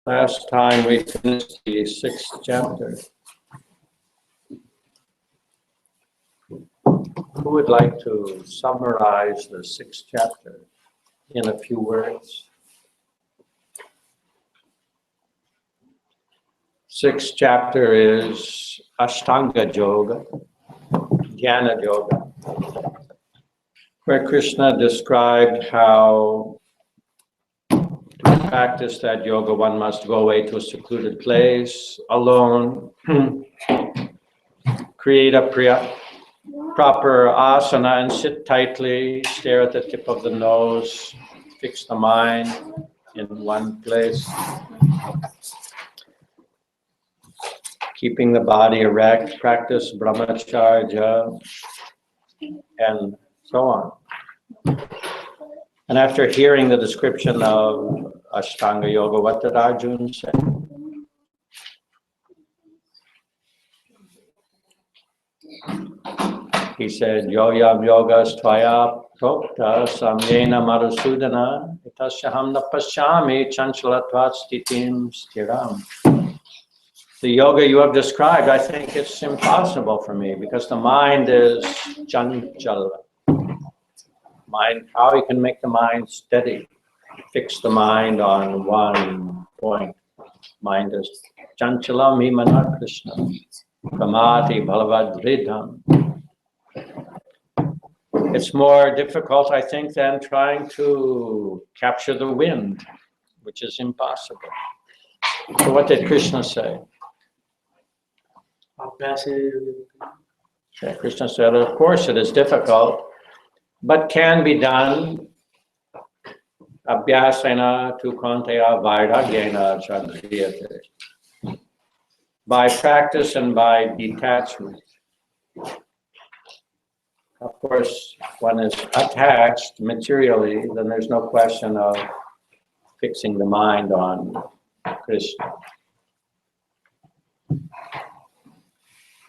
Last time we finished the 6th chapter. Who would like to summarize the 6th chapter in a few words? 6th chapter is Ashtanga Yoga, Jnana Yoga, where Krishna described how to practice that yoga one must go away to a secluded place, alone, create a proper asana and sit tightly, stare at the tip of the nose, fix the mind in one place, keeping the body erect, practice brahmacharya, and so on. And after hearing the description of Ashtanga Yoga, what did Arjuna say? He said, Yoyam yogas tvaya prokta samyena marasudana itasyaham na pasyami chanchalatvat stitim stiram. The yoga you have described, I think it's impossible for me because the mind is chanchala. Mind, how you can make the mind steady, fix the mind on one point. Mind is chanchalam himana Krishna, pramati bhalavadridham. It's more difficult, I think, than trying to capture the wind, which is impossible. So what did Krishna say? Krishna said, of course it is difficult, but can be done. Abhyasena tu konteya vairagyena chadhriyate. By practice and by detachment. Of course, one is attached materially, then there's no question of fixing the mind on Krishna.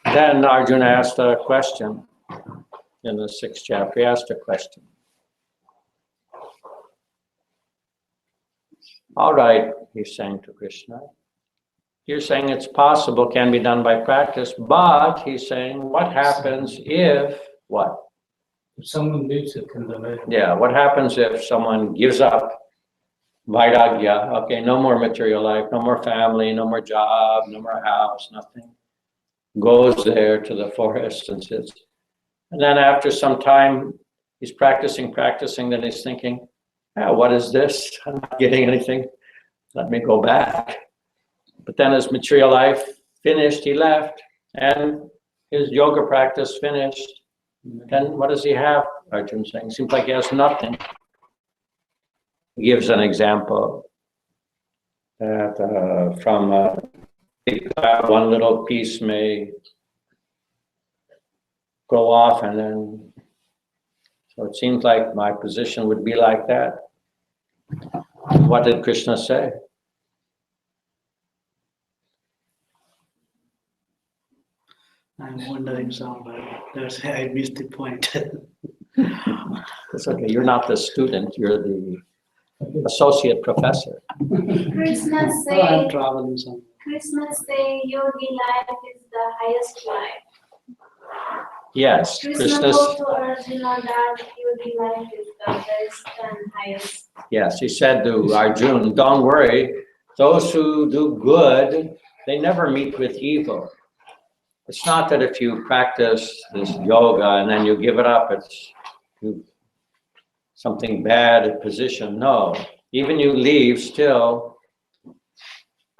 Then Arjuna asked a question in the 6th chapter. He asked a question. All right, he's saying to Krishna, you're saying it's possible, can be done by practice, but he's saying, what happens if what? If someone needs it, can delay. Yeah, what happens if someone gives up vairagya? Okay, no more material life, no more family, no more job, no more house, nothing. Goes there to the forest and sits. And then after some time, he's practicing, then he's thinking, yeah, what is this? I'm not getting anything. Let me go back. But then his material life finished, he left, and his yoga practice finished. Then what does he have? Arjuna saying, seems like he has nothing. He gives an example that from one little piece may go off, and then so it seems like my position would be like that. What did Krishna say? I'm wondering somewhere. I missed the point. It's okay. You're not the student. You're the associate professor. Krishna say, I'm traveling somewhere. Krishna say yogi life is the highest life. Yes, Krishna told to Arjuna that yogi life is the best and highest. Yes, he said to Arjuna, don't worry, those who do good, they never meet with evil. It's not that if you practice this yoga and then you give it up, it's something bad position. No, even you leave, still,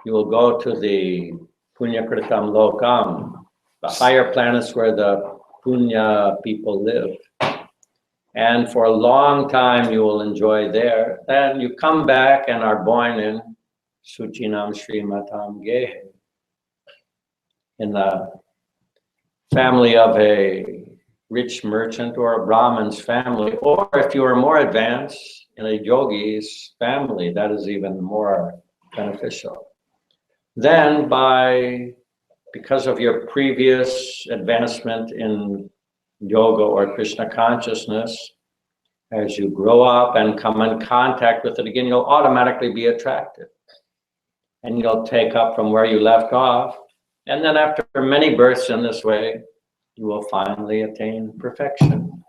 you will go to the Punya Kritam Lokam, the higher planets where the Punya people live. And for a long time you will enjoy there. Then you come back and are born in Suchinam Srimatam Gehe, in the family of a rich merchant or a Brahmin's family, or if you are more advanced, in a yogi's family, that is even more beneficial. Then because of your previous advancement in yoga or Krishna consciousness, as you grow up and come in contact with it again, you'll automatically be attracted. and you'll take up from where you left off. And then after many births in this way, you will finally attain perfection.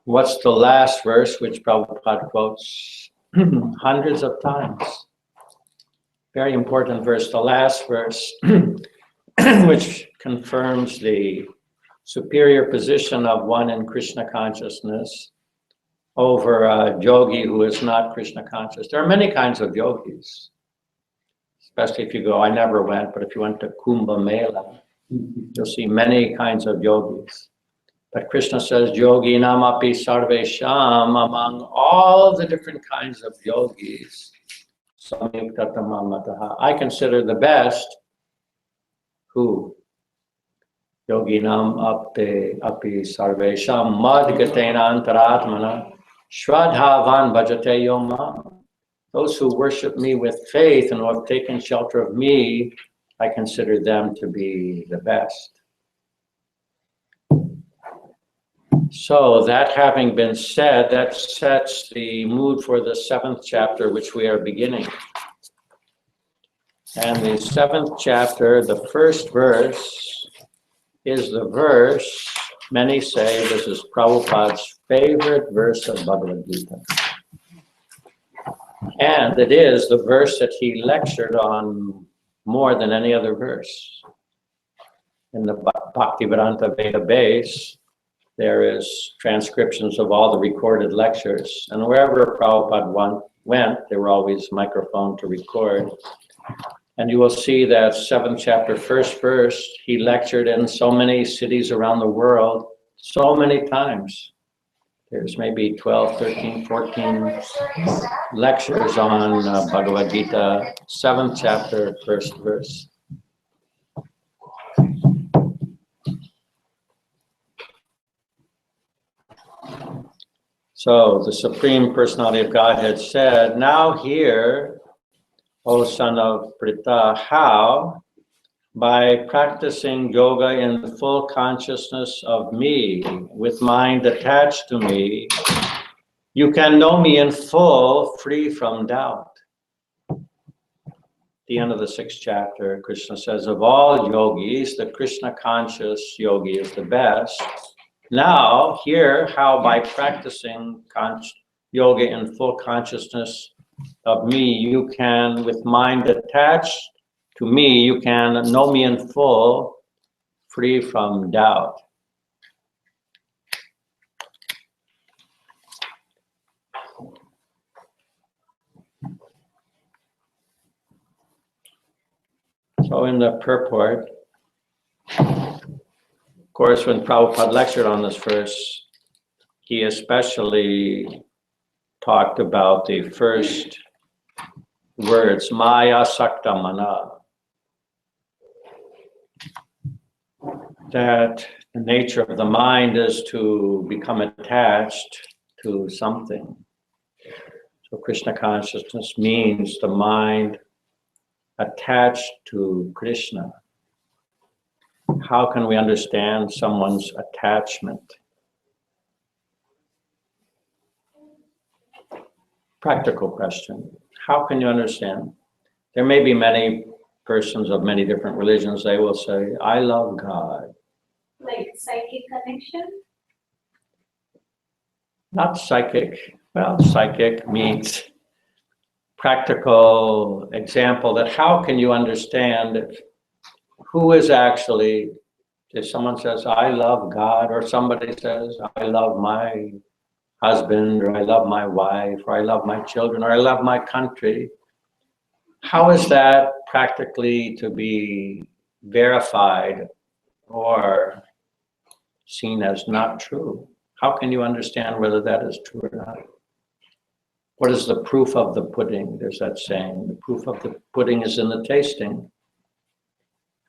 What's the last verse, which Prabhupada quotes hundreds of times? Very important verse, the last verse, which confirms the superior position of one in Krishna consciousness over a yogi who is not Krishna conscious. There are many kinds of yogis, especially if you go, I never went, but if you went to Kumbh Mela, you'll see many kinds of yogis. But Krishna says, Yogi namapi sarvesham, among all the different kinds of yogis, samyuktatamamataha, I consider the best, who? Yogi nam api sarvesham madgatena antaratmana shraddhavan bhajate yoma. Those who worship me with faith and who have taken shelter of me, I consider them to be the best. So that having been said, that sets the mood for the 7th chapter, which we are beginning. And the 7th chapter, the first verse, is the verse, many say this is Prabhupada's favorite verse of BhagavadGita. And it is the verse that he lectured on more than any other verse. In the Bhaktivedanta Veda base, there is transcriptions of all the recorded lectures. And wherever Prabhupada went, there were always microphone to record. And you will see that 7th chapter, first verse, he lectured in so many cities around the world, so many times. There's maybe 12, 13, 14 lectures on Bhagavad Gita, 7th chapter, first verse. So the Supreme Personality of Godhead said, now hear, O son of Pritha, how by practicing yoga in the full consciousness of me, with mind attached to me, you can know me in full, free from doubt. The end of the 6th chapter, Krishna says, of all yogis, the Krishna conscious yogi is the best. Now, hear how by practicing yoga in full consciousness of me, you can, with mind attached to me, you can know me in full, free from doubt. So in the purport, of course, when Prabhupada lectured on this verse, he especially talked about the first words, Maya Sakta Mana. That the nature of the mind is to become attached to something. So Krishna consciousness means the mind attached to Krishna. How can we understand someone's attachment? Practical question. How can you understand? There may be many persons of many different religions, they will say, I love God. Like psychic connection? Not psychic. Well, psychic means practical example that how can you understand who is actually, if someone says, I love God, or somebody says, I love my husband, or I love my wife, or I love my children, or I love my country, how is that practically to be verified or seen as not true? How can you understand whether that is true or not? What is the proof of the pudding? There's that saying, the proof of the pudding is in the tasting.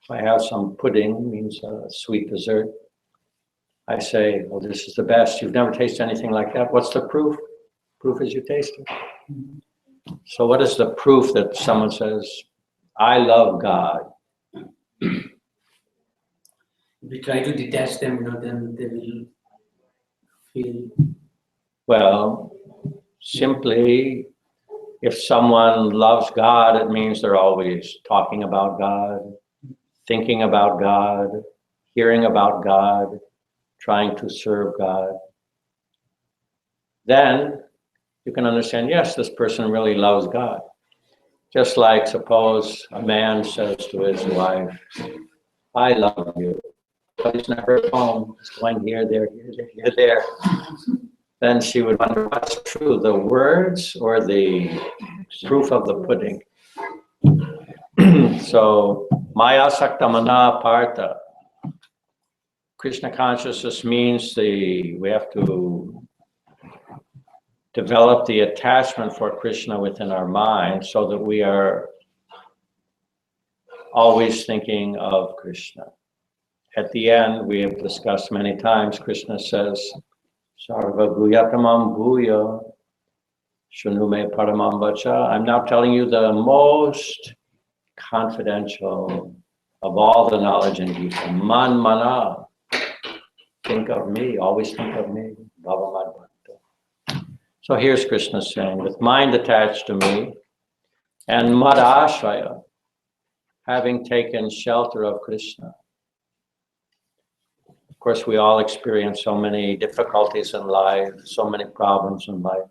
If I have some pudding, means a sweet dessert, I say, well, this is the best. You've never tasted anything like that. What's the proof? Proof is you taste it. So what is the proof that someone says, I love God? We try to detach them, then they will feel. Well, simply If someone loves God, it means they're always talking about God, thinking about God, hearing about God, trying to serve God. Then you can understand, yes, this person really loves God. Just like suppose a man says to his wife, I love you, but he's never at home, he's going here, there, here, there. Then she would wonder what's true, the words or the proof of the pudding. So, Maya Saktamana Partha. Krishna consciousness means we have to develop the attachment for Krishna within our mind so that we are always thinking of Krishna. At the end, we have discussed many times, Krishna says, Sarva Guyatamam Bhuya Shunume Paramam Vacha. I'm now telling you the most confidential of all the knowledge in Gita. Man Mana. Think of me, always think of me. Bhava Madhvanta. So here's Krishna saying, with mind attached to me and Mad Ashraya, having taken shelter of Krishna. Of course, we all experience so many difficulties in life, so many problems in life.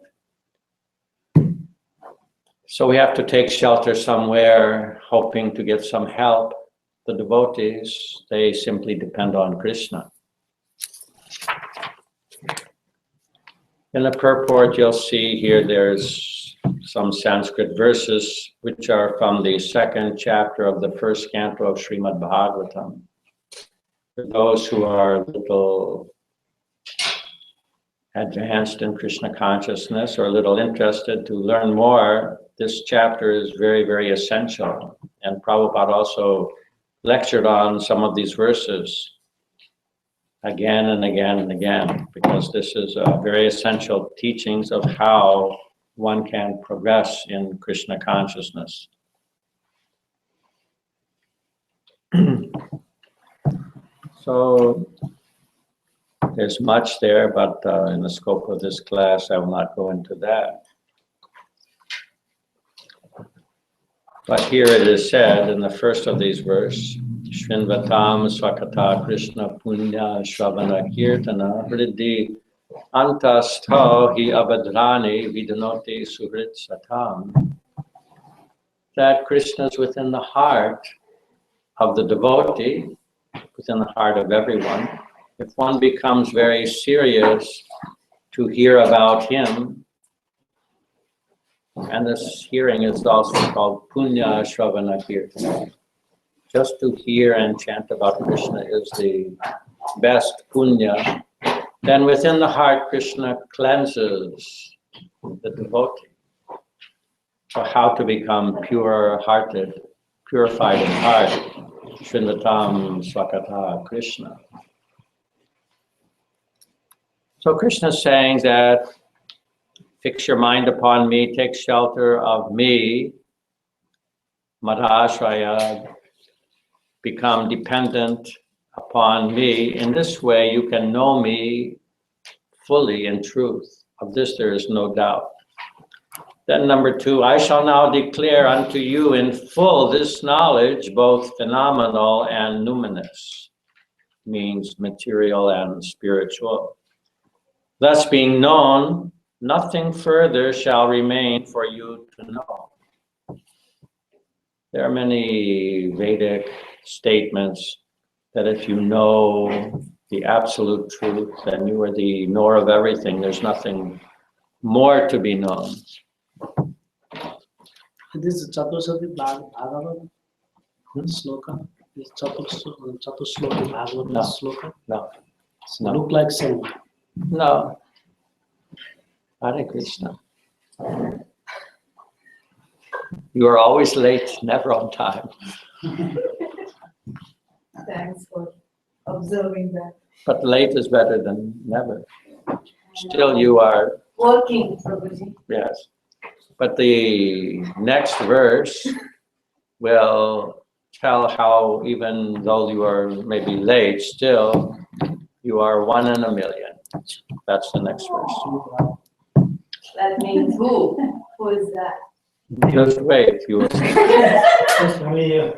So we have to take shelter somewhere, hoping to get some help. The devotees, they simply depend on Krishna. In the purport, you'll see here there's some Sanskrit verses which are from the 2nd chapter of the 1st canto of Srimad Bhagavatam. For those who are a little advanced in Krishna consciousness or a little interested to learn more, this chapter is very, very essential. And Prabhupada also lectured on some of these verses again and again and again, because this is very essential teachings of how one can progress in Krishna consciousness. So there's much there, but in the scope of this class, I will not go into that. But here it is said in the first of these verses, Shrinvatam Swakata Krishna Punya Shravana Kirtana Vriddhi Antastho Hi Abhadrani Vidanoti Suhrit Satam. That Krishna is within the heart of the devotee, within the heart of everyone. If one becomes very serious to hear about him, and this hearing is also called Punya Shravana Kirtana. Just to hear and chant about Krishna is the best punya. Then within the heart, Krishna cleanses the devotee. So how to become pure-hearted, purified in heart? Shrinvatam Swakata Krishna. So Krishna is saying that fix your mind upon me, take shelter of me, Madhashraya, become dependent upon me. In this way, you can know me fully in truth. Of this, there is no doubt. Then number 2, I shall now declare unto you in full this knowledge, both phenomenal and numinous, means material and spiritual. Thus being known, nothing further shall remain for you to know. There are many Vedic statements that if you know the absolute truth, then you are the knower of everything. There's nothing more to be known. This is Chatusloki Bhagavad sloka. This Chatusloki Bhagavad No. sloka. No, Look like same. no. Hare Krishna. You are always late, never on time. Thanks for observing that. But late is better than never. Still you are, Working, Prabhuji. yes. But the next verse will tell how even though you are maybe late, still you are 1 in a million. That's the next verse. That means who? Who is that? Just wait, you will see. Just only,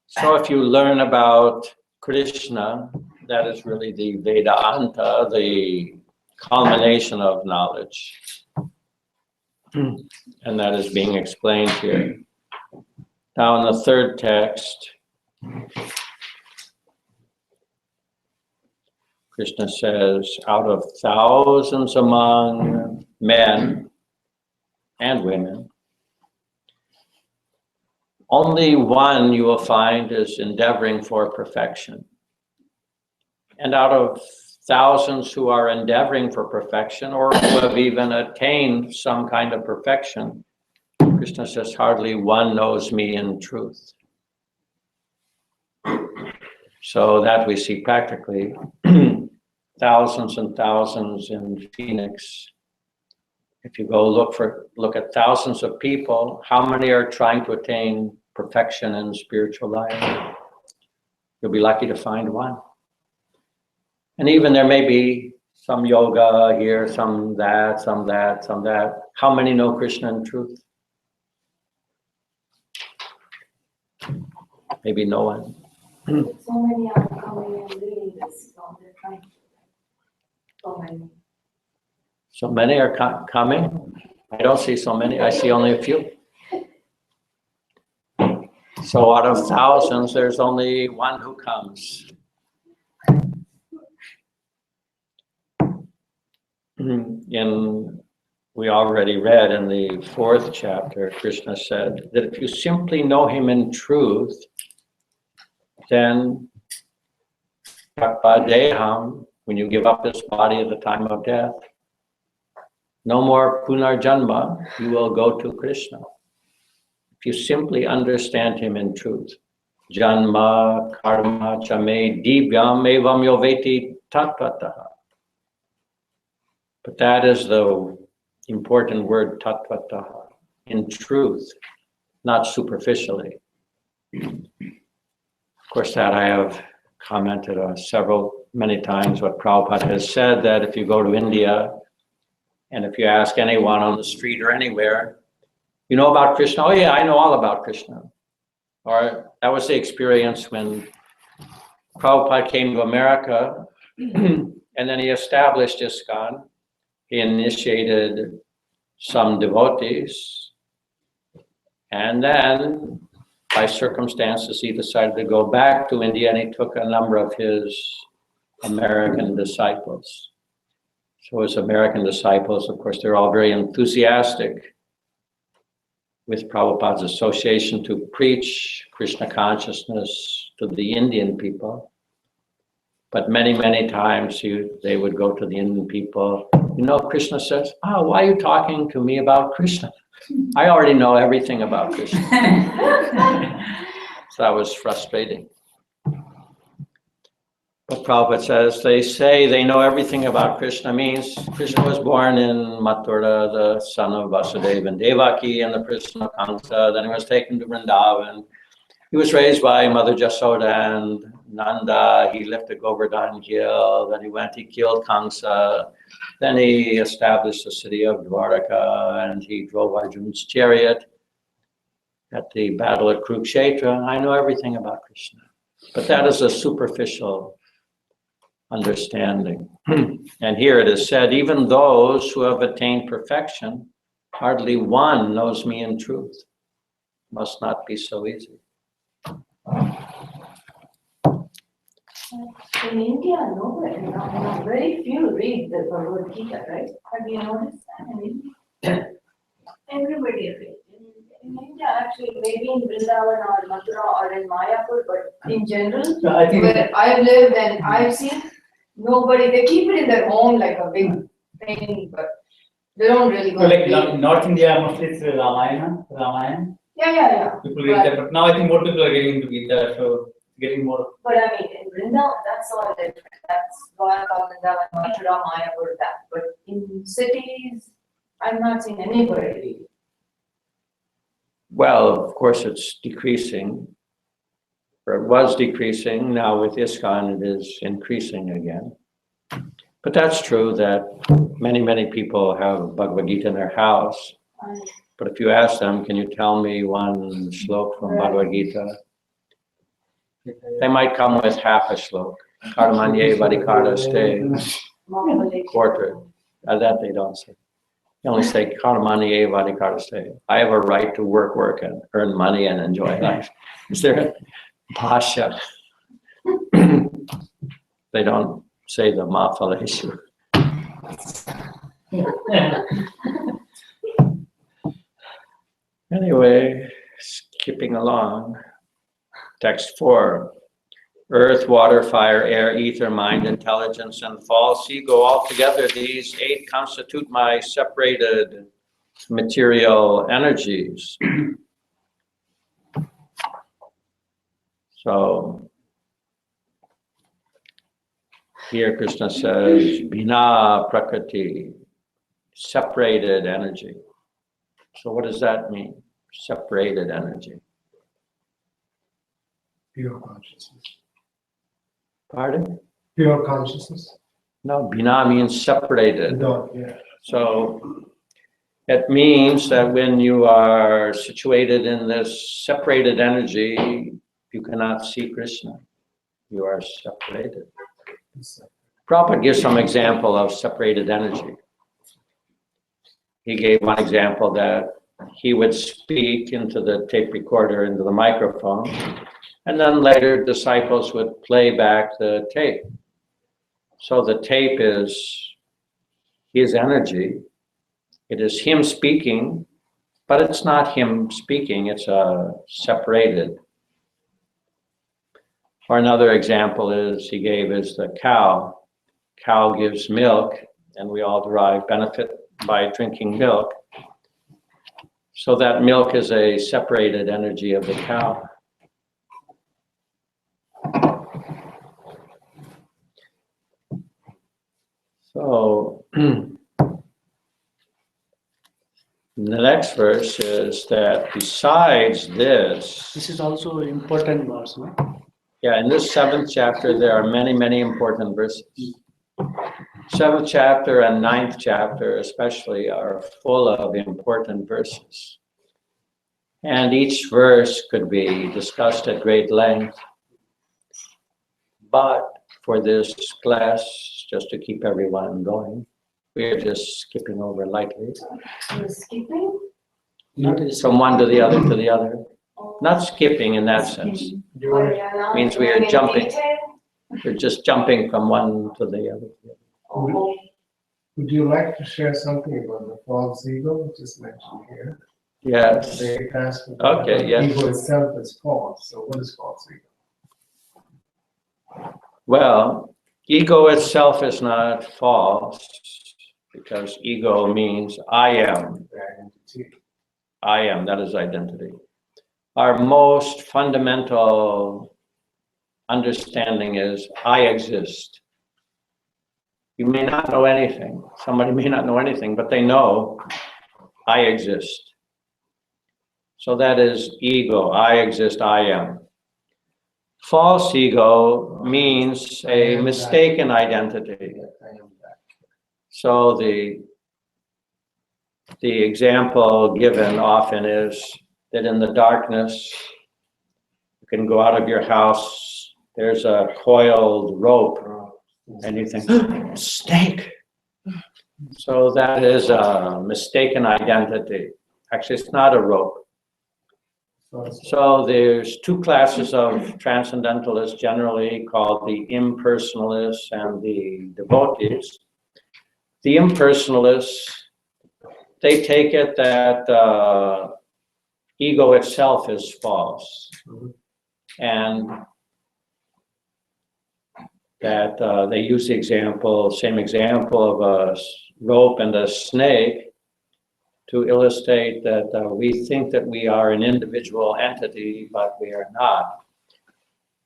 So if you learn about Krishna, that is really the Vedanta, the culmination of knowledge. And that is being explained here. Now in the third text, Krishna says, out of thousands among men and women, only one you will find is endeavoring for perfection. And out of thousands who are endeavoring for perfection or who have even attained some kind of perfection, Krishna says, hardly one knows me in truth. So that we see practically thousands and thousands in Phoenix. If you go look at thousands of people, how many are trying to attain perfection in spiritual life? You'll be lucky to find one. And even there may be some yoga here, some that, some that, some that. How many know Krishna in truth? Maybe no one. So many are coming and doing this, so they're trying to. So many. So many are coming. I don't see so many. I see only a few. So out of thousands, there's only one who comes. We already read in the fourth chapter, Krishna said that if you simply know him in truth, then Deham, when you give up this body at the time of death, no more punarjanma, you will go to Krishna. If you simply understand him in truth. Janma, karma, chame, divyam, evam yoveti tattvataha. But that is the important word, tattvataha, in truth, not superficially. Of course, that I have commented on many times what Prabhupada has said, that if you go to India and if you ask anyone on the street or anywhere, you know about Krishna? Oh yeah, I know all about Krishna. Or that was the experience when Prabhupada came to America and then he established ISKCON. He initiated some devotees, and then by circumstances he decided to go back to India and he took a number of his American disciples. So his American disciples, of course, they're all very enthusiastic with Prabhupada's association to preach Krishna consciousness to the Indian people. But many, many times they would go to the Indian people. You know, Krishna says, "Oh, why are you talking to me about Krishna? I already know everything about Krishna." So that was frustrating. But Prabhupada says, they say they know everything about Krishna means Krishna was born in Mathura, the son of Vasudeva and Devaki, and the prison of Kamsa. Then he was taken to Vrindavan. He was raised by Mother Jasoda and Nanda. He lived at Govardhan Hill. Then he killed Kamsa. Then he established the city of Dwaraka, and he drove Arjuna's chariot at the battle at Kurukshetra. I know everything about Krishna. But that is a superficial understanding. And here it is said, even those who have attained perfection, hardly one knows me in truth. Must not be so easy. In India, nobody, very few read the BhagavadGita, right? Have you noticed that in India? Everybody reads. In India, actually, maybe in Vrindavan or Mathura or in Mayapur, but in general, I think where I've lived and I've seen, nobody, they keep it in their home like a big thing, but they don't really go. so like read. in North India, mostly it's Ramayana. Yeah. People read that, but now I think more people are getting into Gita, so getting more. But I mean, in Vrindavan, that's all different. That's Dwarka, Vrindavan, Mathura, Mayapur, that. But in cities, I've not seen anybody read. Well, of course, it's decreasing, or it was decreasing. Now with ISKCON, it is increasing again. But that's true that many people have Bhagavad Gita in their house. But if you ask them, can you tell me one slok from Bhagavad Gita? They might come with half a slok. Karmanye varikaraste, quarter. That they don't say. They only say karmanye varikaraste. I have a right to work and earn money and enjoy life. Is there a bhasha? They don't say the mafaleshu. Anyway, skipping along. Text 4. Earth, water, fire, air, ether, mind, intelligence, and false ego. Altogether, these 8 constitute my separated material energies. So, here Krishna says, Bina Prakriti, separated energy. So what does that mean? Separated energy. Pure consciousness. Pardon? Pure consciousness. No, Bina means separated. No, yeah. So it means that when you are situated in this separated energy, you cannot see Krishna. You are separated. Prabhupada gives some example of separated energy. He gave one example that he would speak into the tape recorder, into the microphone, and then later disciples would play back the tape. So the tape is his energy. It is him speaking, but it's not him speaking, it's separated. Or another example he gave is the cow. Cow gives milk, and we all derive benefit by drinking milk. So that milk is a separated energy of the cow. So the next verse is that besides this, This is also an important verse, no? yeah, in this 7th chapter, there are many important verses. 7th chapter and 9th chapter especially are full of important verses. And each verse could be discussed at great length. But for this class, just to keep everyone going, we're just skipping over lightly. You're skipping? From one to the other to the other. Not skipping in that sense. Means we are jumping. We're just jumping from one to the other. Would you like to share something about the false ego, which is mentioned here? Yes. They ask Okay, yes. ego itself is false. So what is false ego? Well, ego itself is not false because ego means I am. The identity. I am, that is identity. Our most fundamental understanding is I exist. You may not know anything. Somebody may not know anything, but they know I exist. So that is ego. I exist, I am. False ego means a mistaken identity. So the example given often is that in the darkness, you can go out of your house, there's a coiled rope, and you think, snake. So that is a mistaken identity. Actually, it's not a rope. So there's 2 classes of transcendentalists generally called the impersonalists and the devotees. The impersonalists, they take it that ego itself is false. And that they use the same example of a rope and a snake to illustrate that we think that we are an individual entity, but we are not.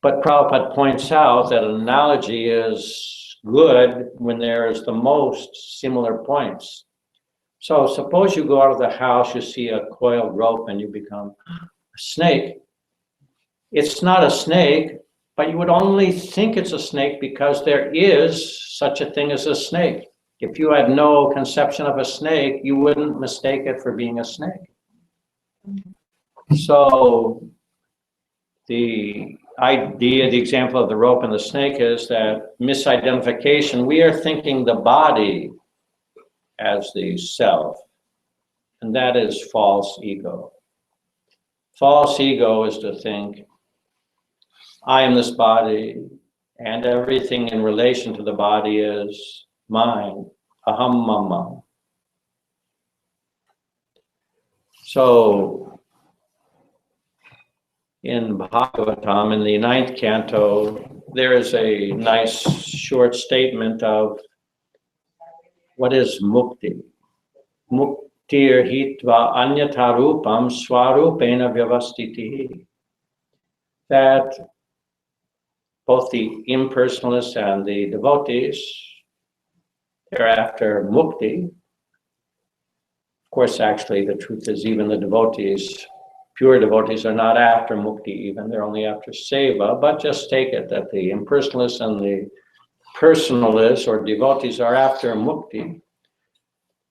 But Prabhupada points out that an analogy is good when there is the most similar points. So suppose you go out of the house, you see a coiled rope and you become a snake. It's not a snake, But you would only think it's a snake because there is such a thing as a snake. If you had no conception of a snake, you wouldn't mistake it for being a snake. So the idea, the example of the rope and the snake is that misidentification, we are thinking the body as the self, and that is false ego. False ego is to think, I am this body, and everything in relation to the body is mine, aham mama. So, in Bhagavatam, in the 9th canto, there is a nice short statement of what is mukti. Muktir hitva anyatha rupam swarupena vyavastiti. That both the impersonalists and the devotees, they're after mukti. Of course, actually, the truth is even the devotees, pure devotees, are not after mukti even, they're only after seva, but just take it that the impersonalists and the personalists or devotees are after mukti.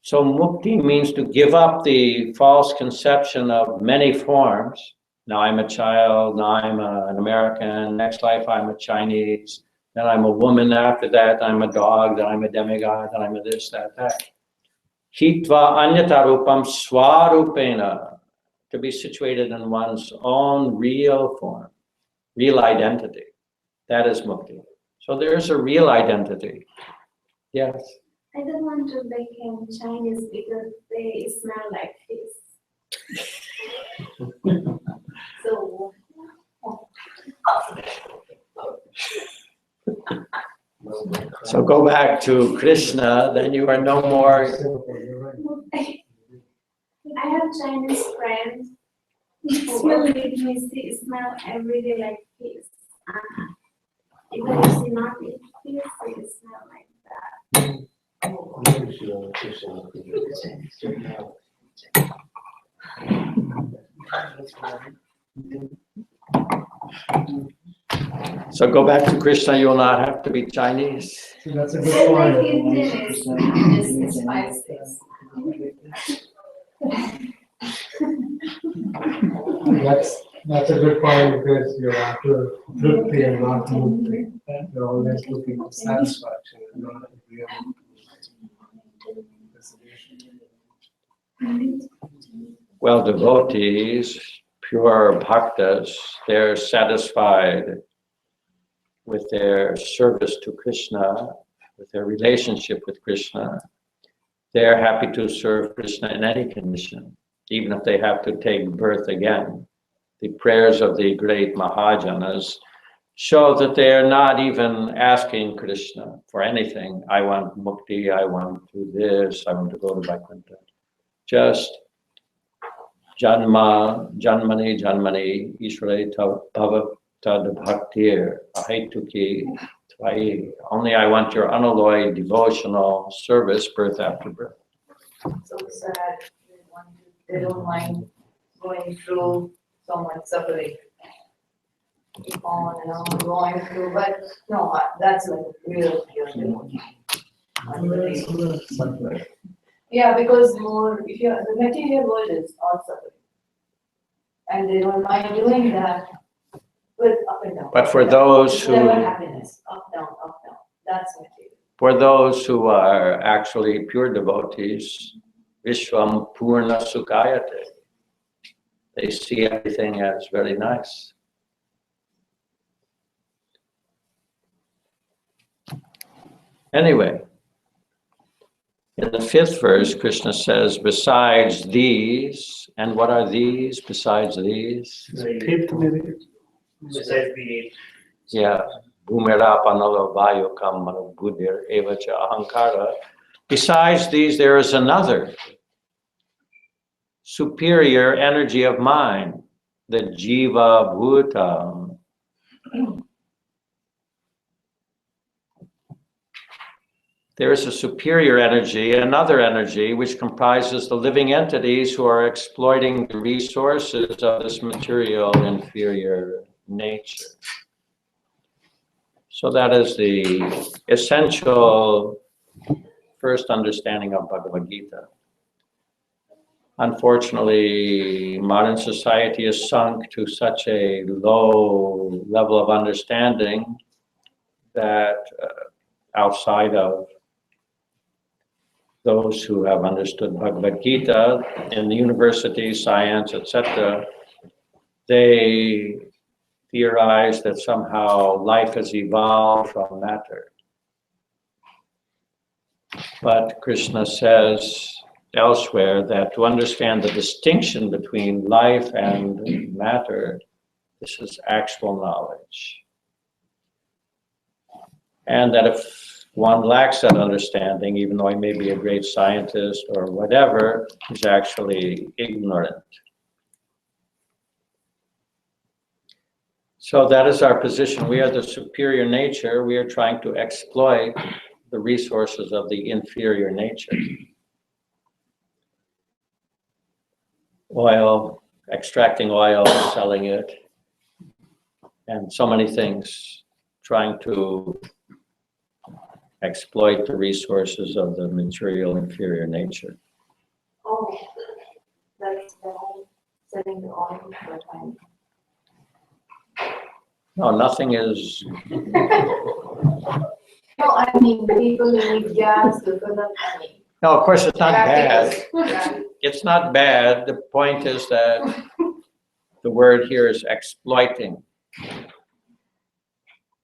So mukti means to give up the false conception of many forms. Now I'm a child, now I'm an American, next life I'm a Chinese, then I'm a woman, after that I'm a dog, then I'm a demigod, then I'm a this, that. Hitva anyata rupam swarupena, to be situated in one's own real form, real identity. That is mukti. So there's a real identity. Yes. I don't want to become Chinese because they smell like fish. So, So go back to Krishna, then you are no more. I have Chinese friends who smell every day like fish. Even if they not eat fish, they smell like that. So go back to Krishna, you will not have to be Chinese. That's a good They're like point. Indian, it's spices. That's a good point because you're after tripti and not mukti. You're always looking for satisfaction and not real destination. Well, devotees, pure bhaktas, they're satisfied with their service to Krishna, with their relationship with Krishna. They're happy to serve Krishna in any condition, even if they have to take birth again. The prayers of the great Mahajanas show that they are not even asking Krishna for anything. I want mukti, I want to do this, I want to go to Vaikuntha. Just janmani Ishvare bhava tad bhaktir ahetuki tvai. Only I want your unalloyed devotional service, birth after birth. So sad, they don't mind going through so much suffering. Keep on and on going through, but no, that's like real pure devotee. Yeah, because more, if you're, the material world is all suffering. And they don't mind doing that with up and down. But for those It's who, never happiness, up, down, that's material. for those who are actually pure devotees, Vishwam Purna Sukhayate, they see everything as very nice. Anyway, in the 5th verse, Krishna says, besides these, and what are these besides these? Besides the Yeah, Bhumera Panalo Vayukam Mano Buddhir Evacha Ahankara. Besides these, there is another superior energy of mind, the Jiva Bhuta. There is a superior energy, another energy, which comprises the living entities who are exploiting the resources of this material inferior nature. So that is the essential first understanding of Bhagavad Gita. Unfortunately, modern society is sunk to such a low level of understanding that outside of those who have understood Bhagavad Gita in the university, science, etc., they theorize that somehow life has evolved from matter. But Krishna says elsewhere that to understand the distinction between life and matter, this is actual knowledge. And that if one lacks that understanding, even though he may be a great scientist or whatever, he's actually ignorant. So that is our position. We are the superior nature. We are trying to exploit the resources of the inferior nature. Oil, extracting oil, selling it, and so many things, trying to exploit the resources of the material inferior nature. Oh, that's the whole setting the oil for time. No, nothing is, No, I mean, people need gas to fill up money. no, of course, it's not bad. Yeah. It's not bad. The point is that the word here is exploiting.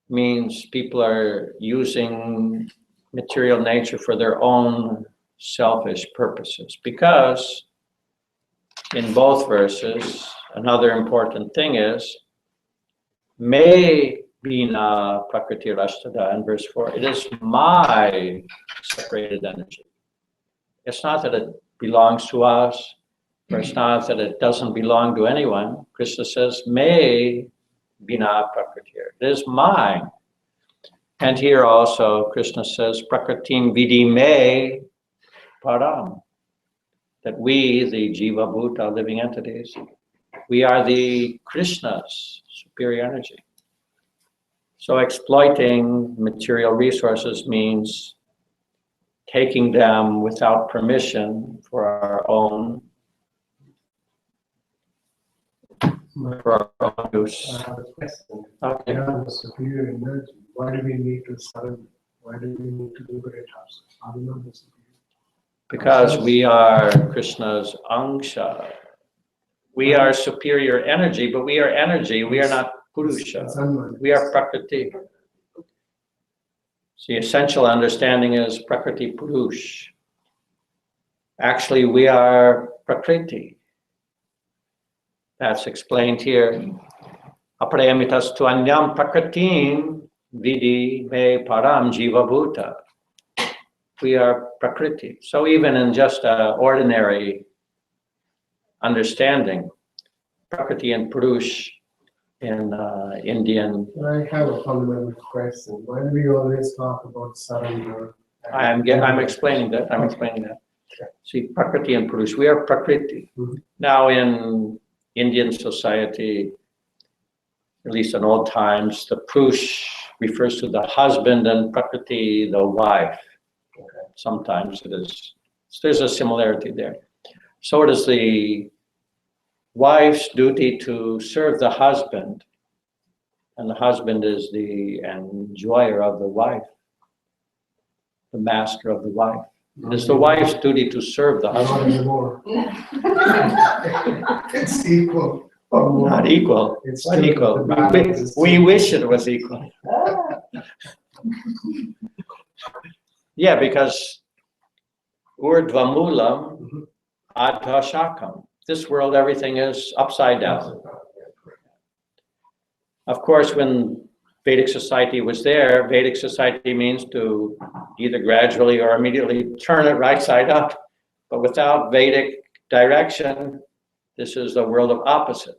Means people are using material nature for their own selfish purposes. Because in both verses, another important thing is, me bina prakriti rashtada in verse 4, it is my separated energy. It's not that it belongs to us, or it's not that it doesn't belong to anyone. Krishna says, me bina prakriti, it is mine. And here also Krishna says, prakritim vidi me param, that we, the jiva bhuta, living entities, we are the Krishna's superior energy. So exploiting material resources means taking them without permission for our own use. I have a question. Okay. We have a superior energy. Why do we need to surrender? Why do we need to liberate ourselves? Are we not the superior? Because we are Krishna's angsha. We are superior energy, but we are energy. We are not Purusha. It's unmanifest. We are Prakriti. So the essential understanding is Prakriti Purush. Actually, we are Prakriti. That's explained here. Aprayamitas tu anyam prakritim vidi me param jiva bhuta. We are Prakriti. So even in just an ordinary understanding, Prakriti and Purush in Indian. I have a fundamental question. Why do we always talk about surrender? I'm explaining that. I'm explaining that. See, Prakriti and Purush, we are Prakriti. Mhm. Now in Indian society, at least in old times, the Purush refers to the husband and Prakriti, the wife. Okay. Sometimes it is, there's a similarity there. So it is the wife's duty to serve the husband, and the husband is the enjoyer of the wife, the master of the wife. It is the wife's duty to serve the Not husband. anymore. It's equal. Or more. Not equal. It's What still equal? the balance is We still- wish it was equal. Yeah, because urdhvamulam Mhm. adha shakam. This world, everything is upside down. Of course, when Vedic society was there, Vedic society means to either gradually or immediately turn it right side up. But without Vedic direction, this is the world of opposite.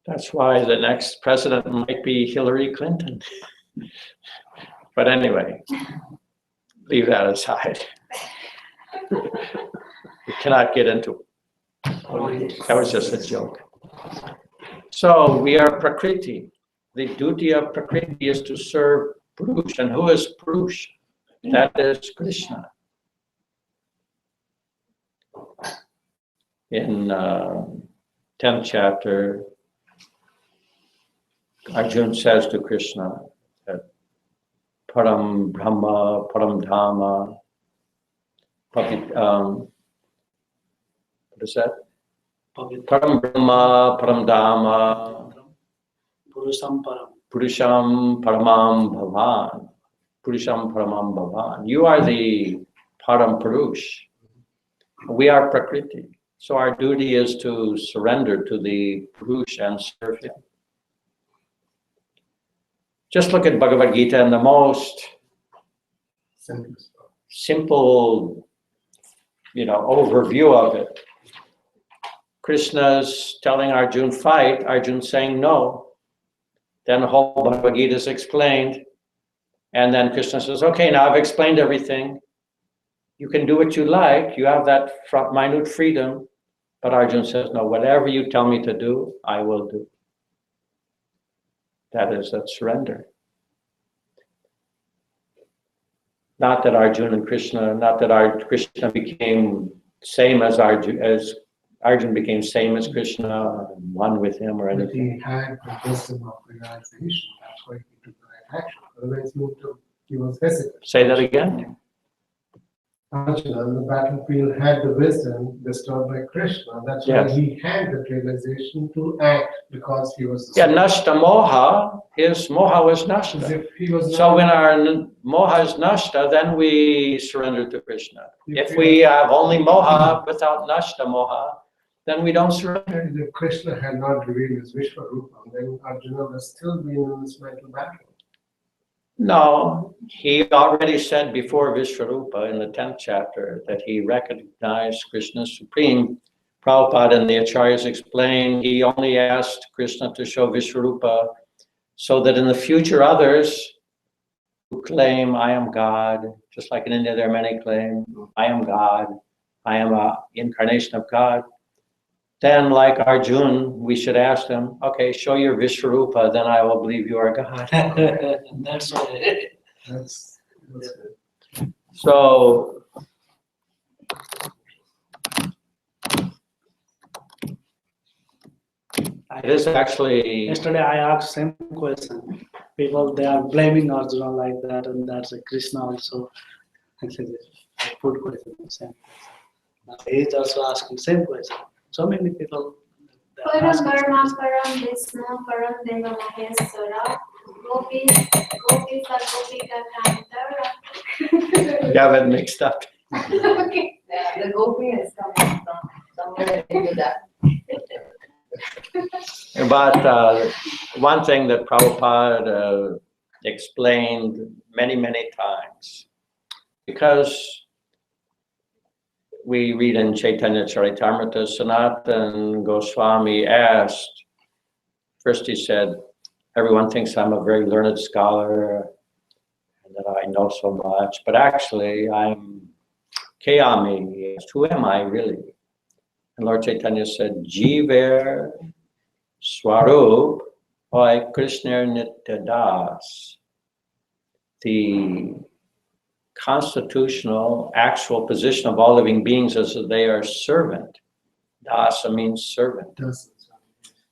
That's why the next president might be Hillary Clinton. But anyway, leave that aside. We cannot get into politics. That was just a joke. So we are Prakriti. the duty of Prakriti is to serve Purush. And who is Purush? That is Krishna. In 10th chapter, Arjuna says to Krishna that Param Brahma, Param Dhamma, what is that? Param Brahma, Param Dhamma, Purusham Param. Purusham Paramam Bhavan. Purusham Paramam Bhavan. You are the Param Purush. We are Prakriti. So our duty is to surrender to the Purush and serve him. Just look at Bhagavad Gita and the most simple, overview of it. Krishna's telling Arjuna, fight. Arjuna saying no. Then the whole Bhagavad Gita is explained. And then Krishna says, okay, now I've explained everything. You can do what you like. You have that minute freedom. But Arjuna says, no, whatever you tell me to do, I will do. That is that surrender. Not that Arjuna and Krishna, not that Krishna became same as Arjuna became same as Krishna, one with him or anything. He had the wisdom of realization. That's why he took the right action. Otherwise, he was hesitant. Say that again. Arjuna on the battlefield had the wisdom bestowed by Krishna. That's Yes. why he had the realization to act, because he was. Yeah, nashta moha, his moha was As nashta. if he was So not- when our moha is nashta, then we surrender to Krishna. If If we have only moha without nashta moha, then we don't surrender. If Krishna had not revealed his Vishwarupa, then Arjuna was still being in this mental battle. No, he already said before Vishwarupa in the 10th chapter that he recognized Krishna as supreme. Prabhupada and the Acharyas explained he only asked Krishna to show Vishwarupa so that in the future others who claim I am God, just like in India there are many claim I am God, I am an incarnation of God. Then like Arjuna, we should ask them, okay, show your Vishwarupa, then I will believe you are God. That's why. That's So it is actually, Yesterday I asked same question. People, they are blaming Arjuna like that, and that's a Krishna also. I said, I put question, same question. Now he is also asking same question. So many people. they are Param asking Parama Param Vishnu Param Deva Maheshwara Gopis Gopika Kantara. got it mixed up. Okay. Yeah, the gopi is coming from somewhere into that. But one thing that Prabhupada explained many, many times, because we read in Chaitanya Charitamrita, Sanatana Goswami asked, first he said, everyone thinks I'm a very learned scholar and that I know so much, but actually I'm Kayami. He asked, who am I really? And Lord Chaitanya said, Jiver Swarup Hoy Krishna Nitya Das. The constitutional, actual position of all living beings is that they are servant. Dasa means servant.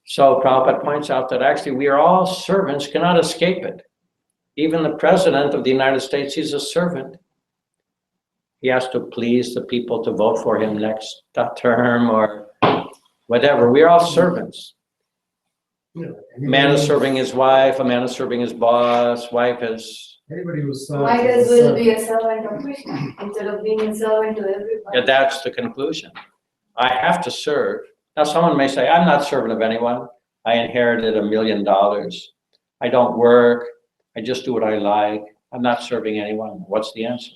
So Prabhupada points out that actually we are all servants, cannot escape it. Even the President of the United States, he's a servant. He has to please the people to vote for him next term or whatever. We're all servants. A man is serving his wife, a man is serving his boss, wife is... Anybody who serves. Might is as a well servant. be a servant of Krishna instead of being a servant to everybody. Yeah, that's the conclusion. I have to serve. Now someone may say, I'm not servant of anyone. I inherited $1 million. I don't work. I just do what I like. I'm not serving anyone. What's the answer?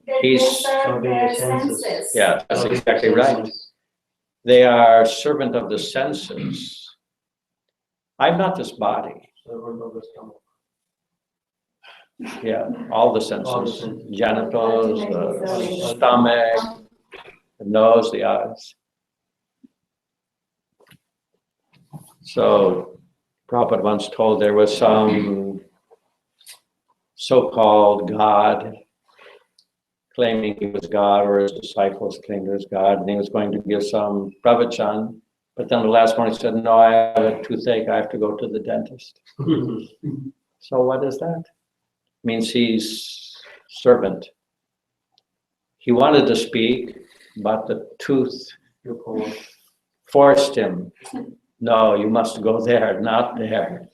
They He's- serve their senses. Yeah, that's exactly right. They are servant of the senses. I'm not this body. Yeah, all the senses, genitals, the stomach, the nose, the eyes. So Prabhupada once told there was some so-called God claiming he was God, or his disciples claimed he was God, and he was going to give some pravachan, but then the last one he said, no, I have a toothache, I have to go to the dentist. So what is that? Means he's servant. He wanted to speak, but the tooth forced him. No, you must go there, not there.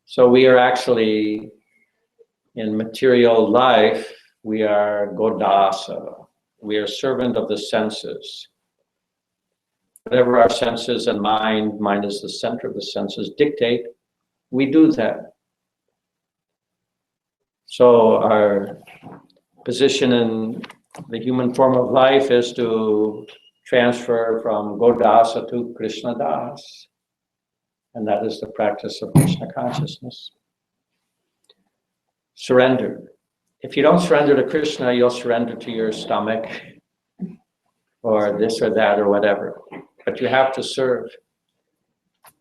So we are actually, in material life, we are godasa. We are servant of the senses. Whatever our senses and mind is the center of the senses, dictate, we do that. So our position in the human form of life is to transfer from Godasa to Krishna Das. And that is the practice of Krishna consciousness. Surrender. If you don't surrender to Krishna, you'll surrender to your stomach or this or that or whatever. But you have to serve.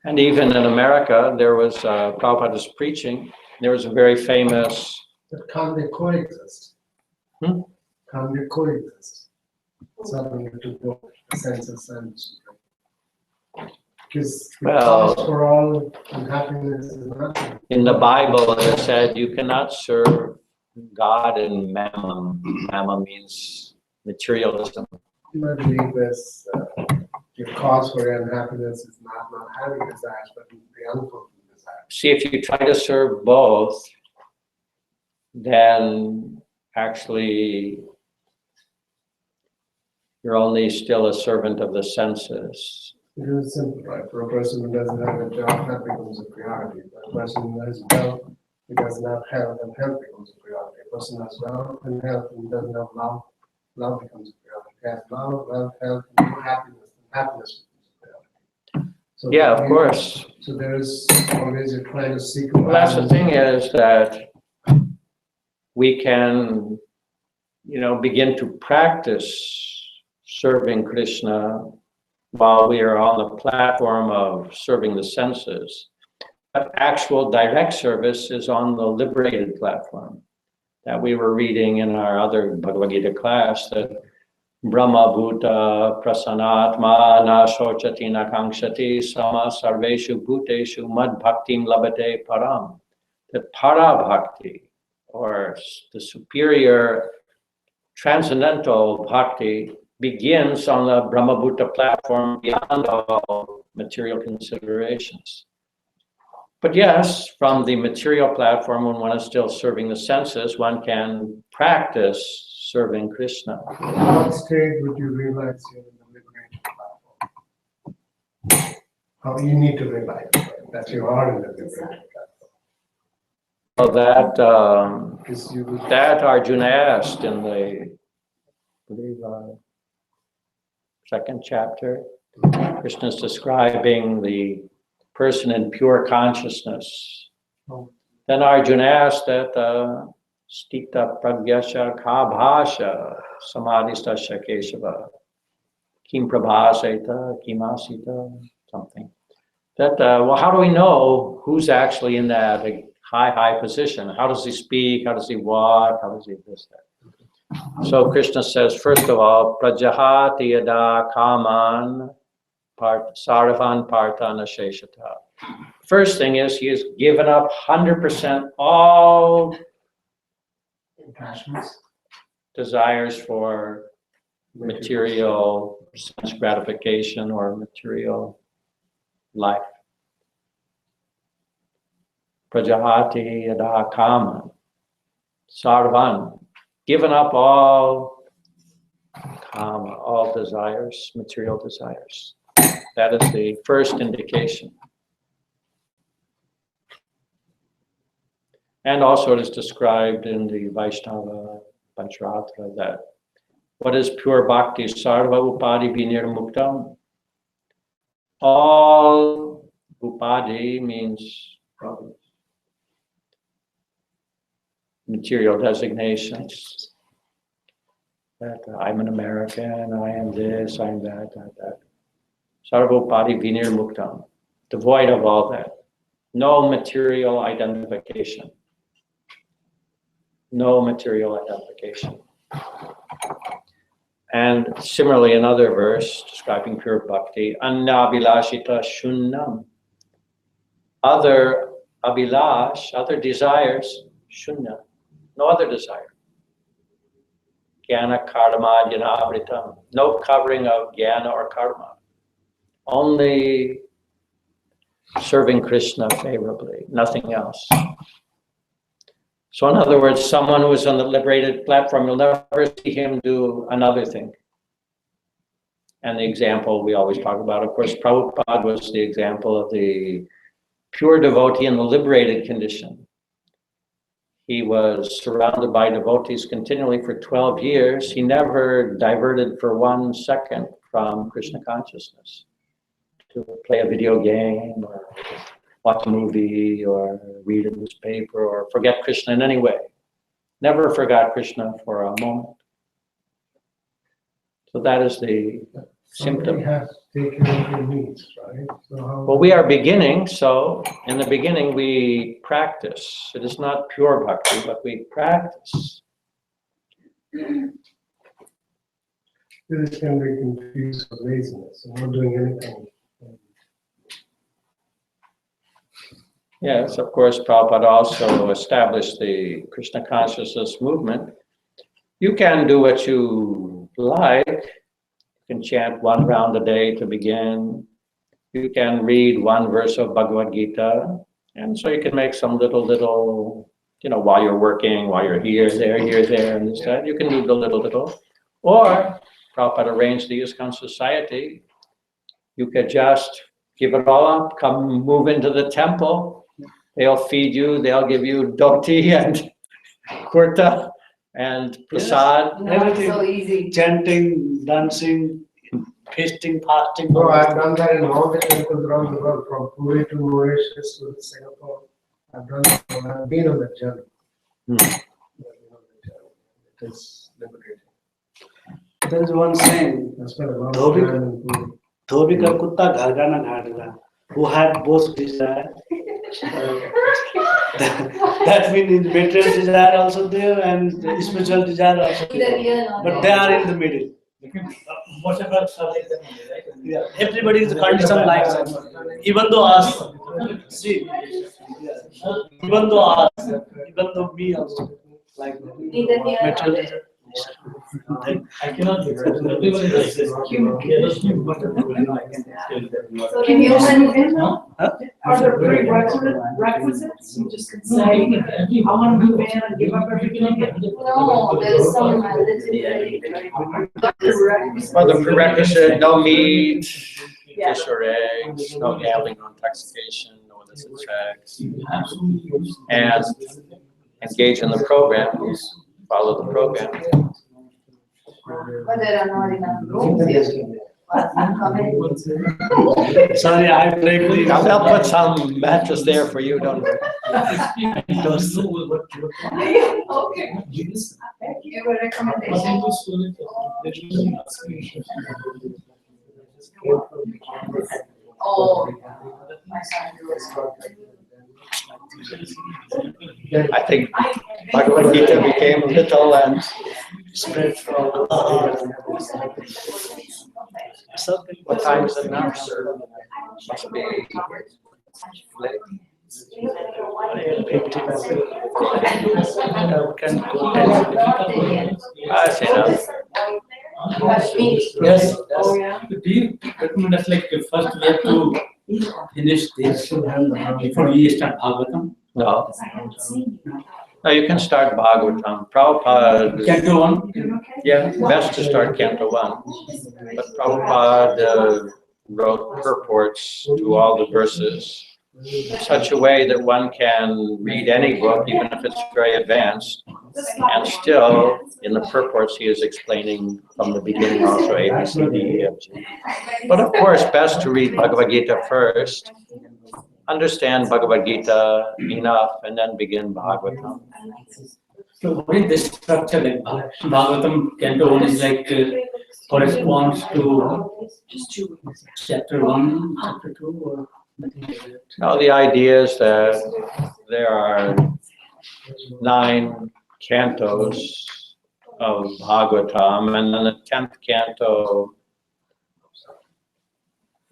And even in America, there was, Prabhupada was preaching, there was a very famous... But can't they coexist? Can't they coexist? Something to both the senses and because the Well, cause for all unhappiness is nothing. In the Bible, it said you cannot serve God in mammon. Mammon means materialism. I believe this, your cause for your unhappiness is not having desires, but the unfulfilled desires. See, if you try to serve both, then actually you're only still a servant of the senses. It is simple, right? For a person who doesn't have a job, that becomes a priority. For a person who has wealth, he doesn't have health, and health becomes a priority. A person who has wealth and health and doesn't have love, love becomes a priority. He has love, wealth, health, and no happiness, and happiness becomes a priority. So Yeah, of course. So there is always you're trying to seek. Well, that's the thing is that we can, begin to practice serving Krishna while we are on the platform of serving the senses. But actual direct service is on the liberated platform that we were reading in our other BhagavadGita class, that Brahma Bhuta Prasanatma Na Shochati Na Kankshati Sama Sarveshu Bhuteshu Mad Bhaktim Labate Param. That Para Bhakti, or the superior transcendental bhakti, begins on the Brahmabhuta platform beyond all material considerations. But yes, from the material platform, when one is still serving the senses, one can practice serving Krishna. What stage would you realize you're in the liberated platform? How you need to realize that you are in the liberated platform. Well, that Arjuna asked in the, I believe, second chapter. Krishna is describing the person in pure consciousness. Then Arjuna asked that Stita Pragyasha Ka Bhasha Samadhistasya Keshava Kim Prabhaseta Kimasita something. That well, how do we know who's actually in that high position? How does he speak? How does he walk? How does he this that? So Krishna says, first of all, Prajahati Yada Kaman Sarvan Partana Sheshata. First thing is he has given up 100% all desires for material sense gratification or material life. Prajahati Yada Kaman Sarvan. Given up all kama, all desires, material desires. That is the first indication. And also it is described in the Vaishnava Pancharatra that what is pure bhakti? Sarva upadi vinirmuktam. All upadi means material designations. That I'm an American, I am this, I am that. Sarvopadi vinir muktam. Devoid of all that. No material identification. No material identification. And similarly, another verse describing pure bhakti, annabhilashita shunnam. Other abhilash, other desires, shunya. No other desire. Jnana karma jnana. No covering of jnana or karma. Only serving Krishna favorably, nothing else. So in other words, someone who is on the liberated platform, you'll never see him do another thing. And the example we always talk about, of course, Prabhupada was the example of the pure devotee in the liberated condition. He was surrounded by devotees continually for 12 years. He never diverted for 1 second from Krishna consciousness to play a video game or watch a movie or read a newspaper or forget Krishna in any way. Never forgot Krishna for a moment. So that is the symptom. Somebody has taken your needs, right? So how? Well, we are beginning, so in the beginning we practice. It is not pure bhakti, but we practice. This can be confused with laziness and not doing anything. Yes, of course, Prabhupada also established the Krishna consciousness movement. You can do what you like. You can chant 1 round a day to begin. You can read 1 verse of BhagavadGita. And so you can make some little, while you're working, while you're here, there, and this, that. You can do the little. Or Prabhupada arranged the ISKCON society. You could just give it all up, come move into the temple. They'll feed you, they'll give you dhoti and kurta and prasad. Yes. Everything. So easy. Chanting, dancing, feasting, fasting. No, I've done that in all the temples around the world, from Puri to Mauritius to Singapore. I've done it. I've been on that journey. It is liberating. There is one saying, I spent a lot of time in Puri. Dhobi ka kutta ghar ka na ghatga. Who had both desire. That means material desire also there and spiritual desire also there. But they are in the middle. Most of us are like that only, right? Yeah. Everybody is conditioned like that. Even though us, see, even though me also like material desire. I cannot do that. Everybody does this. So can you Are there prerequisites? You just can say, I want to move in and give up everything. No, there's some literally. Well, the prerequisite, no meat, fish or eggs, no gambling, no intoxication, no illicit sex. And engage in the program, follow the program. But there are not enough rooms here. Sorry, I break the. I'll put some mattress there for you, don't worry. Okay. Give a recommendation. Oh. I think Bhagavad Gita became little and Spread from what time is it now, sir? Must be late. 50 can go 10. I see now. Yes. Oh, yeah. Do you recommend us like first we have to finish this before we start Bhagavatam? No. No, you can start Bhagavatam. Prabhupada, Canto 1? yeah, best to start Canto 1. But Prabhupada wrote purports to all the verses in such a way that one can read any book, even if it's very advanced, and still, in the purports, he is explaining from the beginning also A, B, C, D, E, F, G. But of course, best to read Bhagavad Gita first, understand Bhagavad Gita enough, and then begin Bhagavatam. So what is the structure like Bhagavatam Canto 1 is like corresponds to chapter 1, chapter 2 or? Now, the idea is that there are 9 cantos of Bhagavatam, and then the 10th canto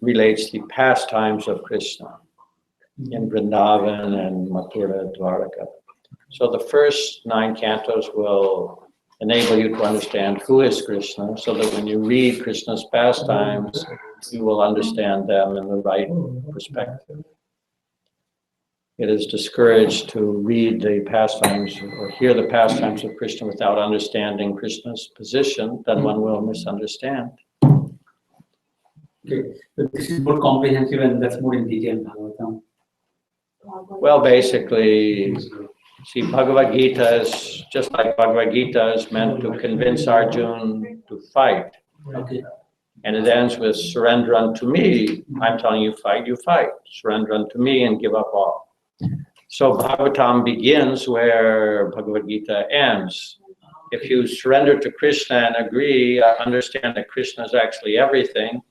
relates the pastimes of Krishna in Vrindavan and Mathura, Dwaraka. So the first 9 cantos will enable you to understand who is Krishna, so that when you read Krishna's pastimes, you will understand them in the right perspective. It is discouraged to read the pastimes or hear the pastimes of Krishna without understanding Krishna's position, then one will misunderstand. Okay, so this is more comprehensive and that's more in detail Bhagavatam. Well, basically, see, Bhagavad Gita is, just like Bhagavad Gita is meant to convince Arjuna to fight. Okay. And it ends with surrender unto me. I'm telling you, fight, you fight. Surrender unto me and give up all. So Bhagavatam begins where Bhagavad Gita ends. If you surrender to Krishna and agree, understand that Krishna is actually everything,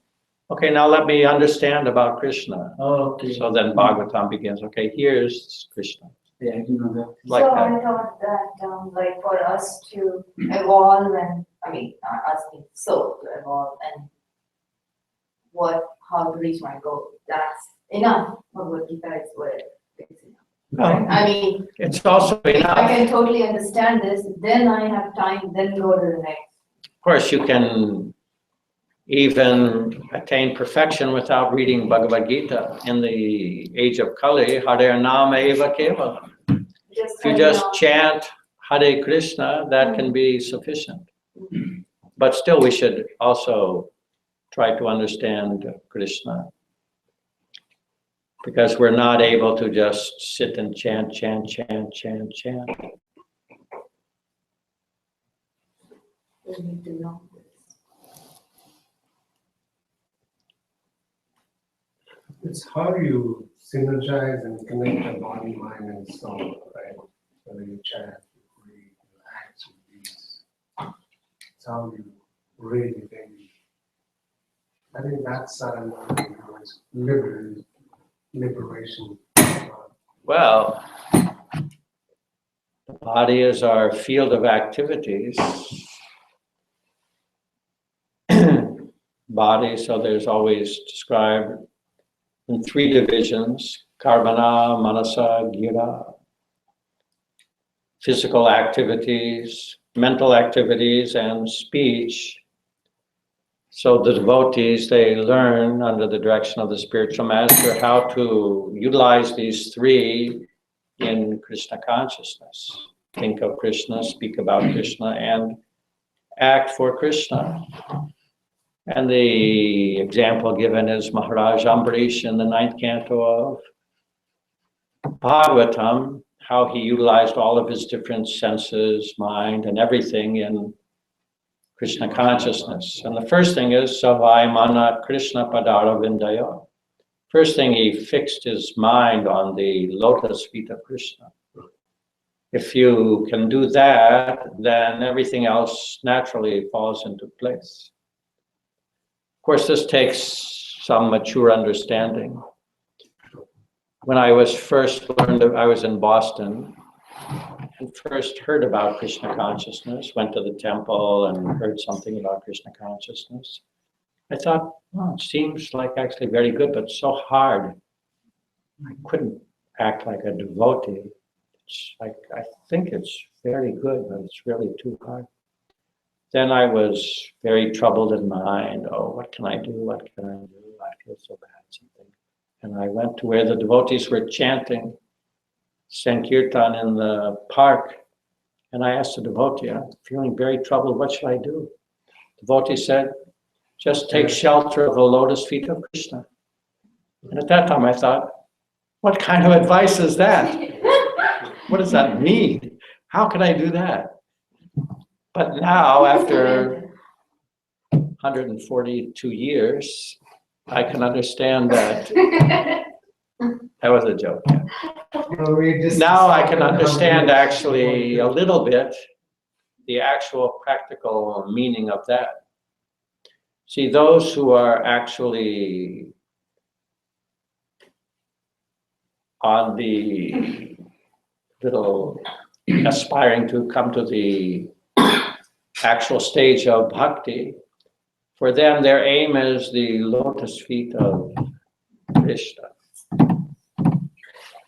okay, now let me understand about Krishna. Okay. So then Bhagavatam begins, okay, here's Krishna. Yeah, I do know that. Like So that. I thought that, like for us to evolve and, I mean, not asking soul to evolve and how to reach my goal, that's enough. Bhagavad Gita is what it's enough. Well, I mean, it's also if I enough. can totally understand this, then I have time, then go to the next. Of course, you can even attain perfection without reading Bhagavad Gita. In the age of Kali, Hare Nama Eva Kevala. If you just chant Hare Krishna, that can be sufficient. But still, we should also try to understand Krishna, because we're not able to just sit and chant. We need to know this. It's how you synergize and connect your body, mind, and soul, right? Whether you chant, you breathe, you act, you these. It's how you really think. I think that's liberation. Well, the body is our field of activities. Body, so there's always described in 3 divisions: Karmana, Manasa, Gira. Physical activities, mental activities, and speech. So the devotees, they learn under the direction of the spiritual master how to utilize these 3 in Krishna consciousness. Think of Krishna, speak about Krishna, and act for Krishna. And the example given is Maharaj Ambarish in the 9th canto of Bhagavatam, how he utilized all of his different senses, mind, and everything in Krishna consciousness. And the first thing is Savai Mana Krishna Padara Vindaya. First thing, he fixed his mind on the lotus feet of Krishna. If you can do that, then everything else naturally falls into place. Of course, this takes some mature understanding. When I was first learned, I was in Boston and first heard about Krishna consciousness, went to the temple and heard something about Krishna consciousness. I thought, oh, it seems like actually very good, but so hard. I couldn't act like a devotee. It's like, I think it's very good, but it's really too hard. Then I was very troubled in mind. Oh, what can I do? What can I do? I feel so bad, something. And I went to where the devotees were chanting Sankirtan in the park. And I asked the devotee, I'm feeling very troubled, what should I do? The devotee said, just take shelter of the lotus feet of Krishna. And at that time I thought, what kind of advice is that? What does that mean? How can I do that? But now, after 142 years, I can understand that. That was a joke. Now I can understand actually a little bit the actual practical meaning of that. See, those who are actually on the little aspiring to come to the actual stage of bhakti, for them, their aim is the lotus feet of Krishna.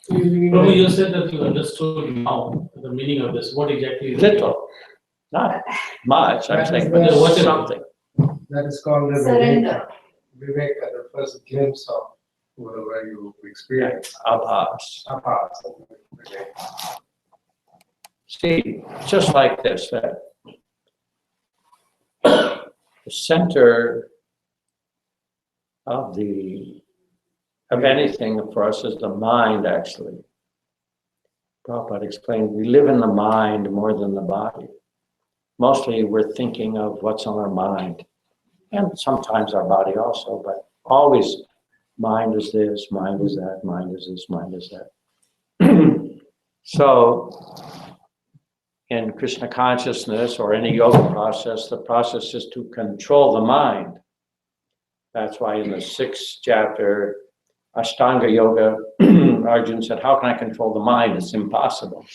Prabhu, you said that you understood now the meaning of this. What exactly is it? Little, not much, I'm saying, but What there's is- something. That is called the Surrender. Viveka, the first glimpse of whatever you experience. Abhas. Abhas. See, just like this, that the center of anything for us is the mind, actually. Prabhupada explained, we live in the mind more than the body. Mostly we're thinking of what's on our mind, and sometimes our body also, but always mind is this, mind is that, mind is this, mind is that. So, in Krishna consciousness or any yoga process, the process is to control the mind. That's why in the 6th chapter, Ashtanga Yoga, Arjuna said, how can I control the mind? It's impossible.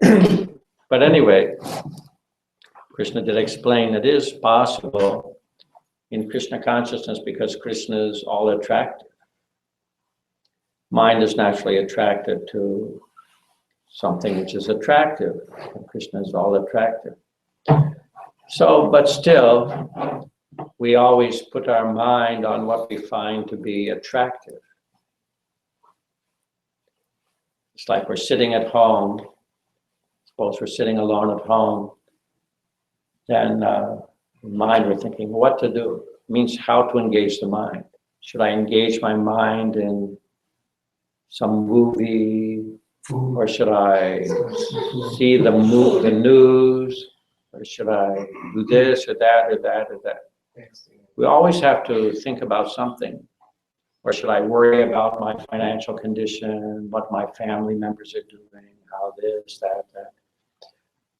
But anyway, Krishna did explain it is possible in Krishna consciousness because Krishna is all attractive. Mind is naturally attracted to something which is attractive, and Krishna is all attractive. So, but still, we always put our mind on what we find to be attractive. It's like we're sitting at home. Suppose we're sitting alone at home. Then in mind we're thinking what to do. It means how to engage the mind. Should I engage my mind in some movie? Or should I see the news? Or should I do this or that or that or that? We always have to think about something. Or should I worry about my financial condition, what my family members are doing, how this, that.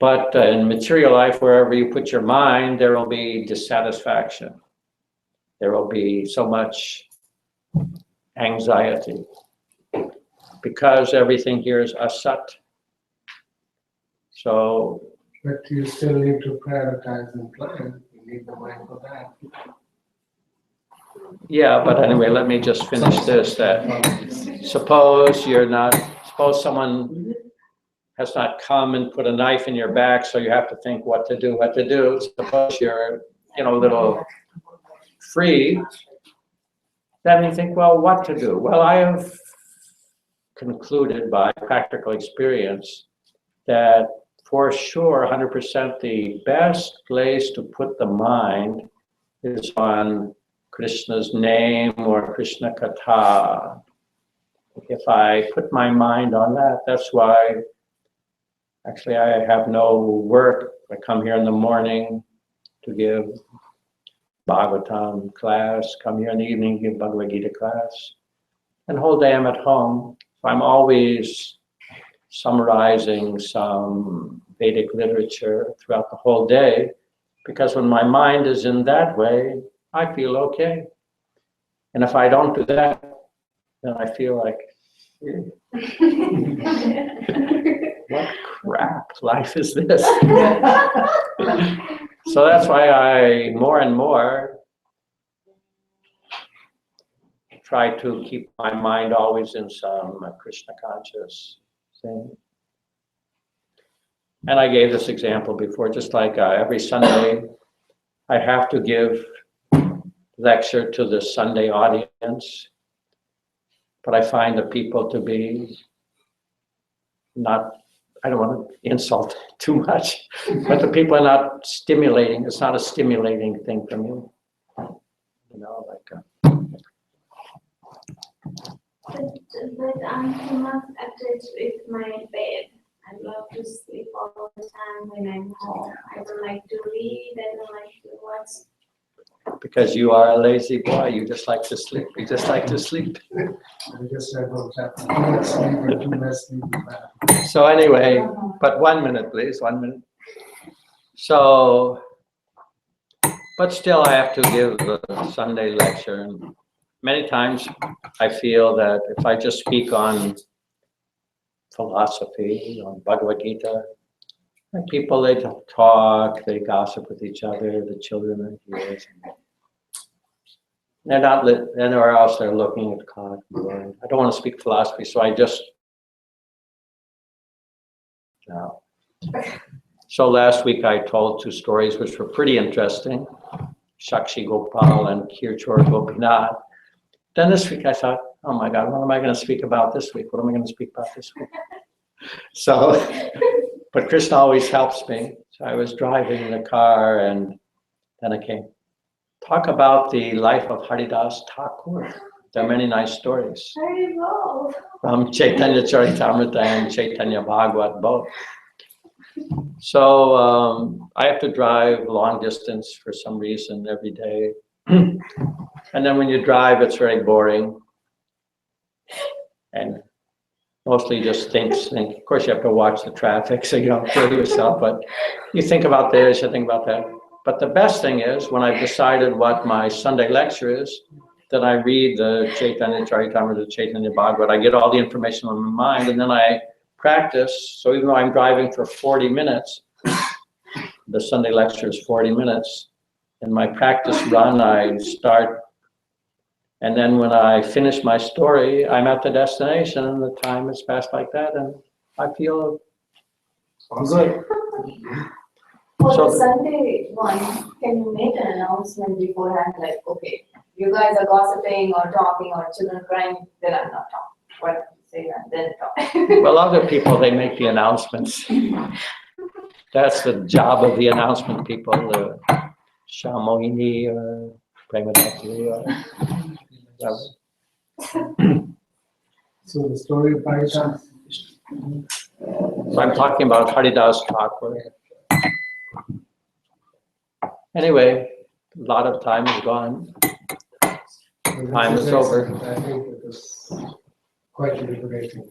But in material life, wherever you put your mind, there will be dissatisfaction. There will be so much anxiety. Because everything here is asat. So. But you still need to prioritize and plan. You need the mind for that. Yeah, but anyway, let me just finish this, that suppose someone has not come and put a knife in your back, so you have to think what to do. Suppose you're, a little free, then you think, well, what to do? Well, I have concluded by practical experience that for sure, 100% the best place to put the mind is on Krishna's name or Krishna Katha. If I put my mind on that, that's why actually I have no work. I come here in the morning to give Bhagavatam class, come here in the evening, give BhagavadGita class, and the whole day I'm at home. So I'm always summarizing some Vedic literature throughout the whole day, because when my mind is in that way, I feel okay. And if I don't do that, then I feel like, what crap life is this? So that's why I more and more try to keep my mind always in some Krishna conscious thing. And I gave this example before, just like every Sunday, I have to give lecture to the Sunday audience, but I find the people to be not, I don't want to insult too much, but the people are not stimulating. It's not a stimulating thing for me. But I'm too much attached with my bed. I love to sleep all the time when I'm home. I don't like to read, I don't like to watch. Because you are a lazy boy, you just like to sleep. You just like to sleep. I just said, don't have too much sleep and too much sleep is bad. So anyway, but 1 minute, please, 1 minute. So, but still I have to give a Sunday lecture. many times I feel that if I just speak on philosophy, on Bhagavad-Gita, and people, they talk, they gossip with each other, the children are here. They're not anywhere else, they're looking at the clock. I don't want to speak philosophy, so I just, no. So last week I told 2 stories which were pretty interesting, Shakshi Gopal and Kirchor Gopinath. Then this week I thought, oh my God, what am I going to speak about this week? What am I going to speak about this week? So, but Krishna always helps me. So I was driving in the car and then I came. Talk about the life of Haridas Thakur. There are many nice stories from Chaitanya Charitamrita and Chaitanya Bhagavat both. So I have to drive long distance for some reason every day. And then when you drive, it's very boring. And mostly just think. Of course, you have to watch the traffic so you don't kill yourself, but you think about this, you think about that. But the best thing is when I've decided what my Sunday lecture is, then I read the Chaitanya Charitamrita, the Chaitanya Bhagavat. I get all the information on my mind, and then I practice. So even though I'm driving for 40 minutes, the Sunday lecture is 40 minutes. In my practice run, I start, and then when I finish my story, I'm at the destination, and the time has passed like that, and I feel good. For So the Sunday one, can you make an announcement beforehand, like, okay, you guys are gossiping or talking or children crying, then I'm not talking. What say that, then talk. Well, other people, they make the announcements. That's the job of the announcement people, Shamohini or Premadati or whatever. So the story of Haridas. So I'm talking about Haridas Thakur. Anyway, a lot of time is gone. Time is over. I think it was quite liberating.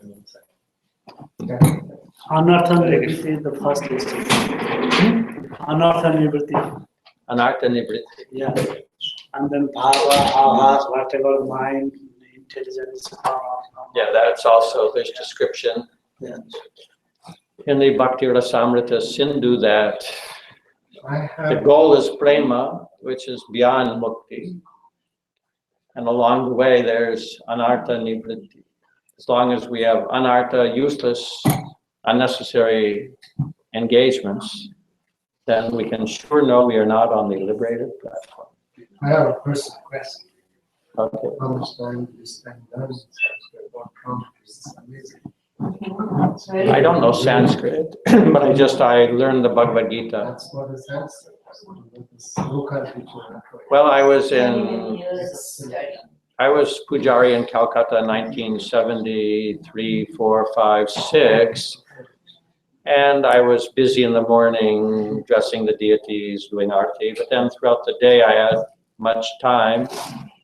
Anartha Nivritti, the first is Anartha Nivritti. Anartha Nivritti. Yeah. And then Bhava, Avas, whatever mind, intelligence. Yeah, that's also this description. Yeah. In the Bhakti Rasamrita Sindhu that I the have, goal is prema, which is beyond mukti. And along the way, there's anartha nivritti. As long as we have anartha, useless, unnecessary engagements, then we can sure know we are not on the liberated platform. I have a personal question. Okay. How much time do you spend learning Sanskrit? What prompted this is amazing. I don't know Sanskrit, but I learned the Bhagavad Gita. That's what is Sanskrit. This local teacher. Well, I was Pujari in Calcutta in 1973, 4, 5, 6. And I was busy in the morning dressing the deities, doing arti. But then throughout the day, I had much time.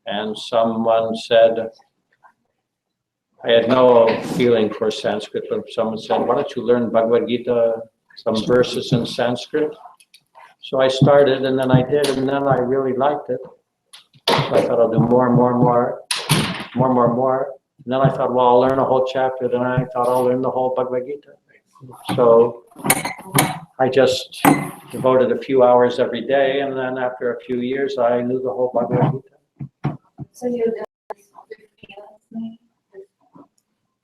And someone said, I had no feeling for Sanskrit, but someone said, why don't you learn Bhagavad Gita, some verses in Sanskrit? So I started, and then I did, and then I really liked it. So I thought I'll do more and more and more. And then I thought, well, I'll learn a whole chapter. Then I thought I'll learn the whole Bhagavad Gita. So I just devoted a few hours every day, and then after a few years, I knew the whole Bhagavad Gita. So you've done this for 50 years, maybe?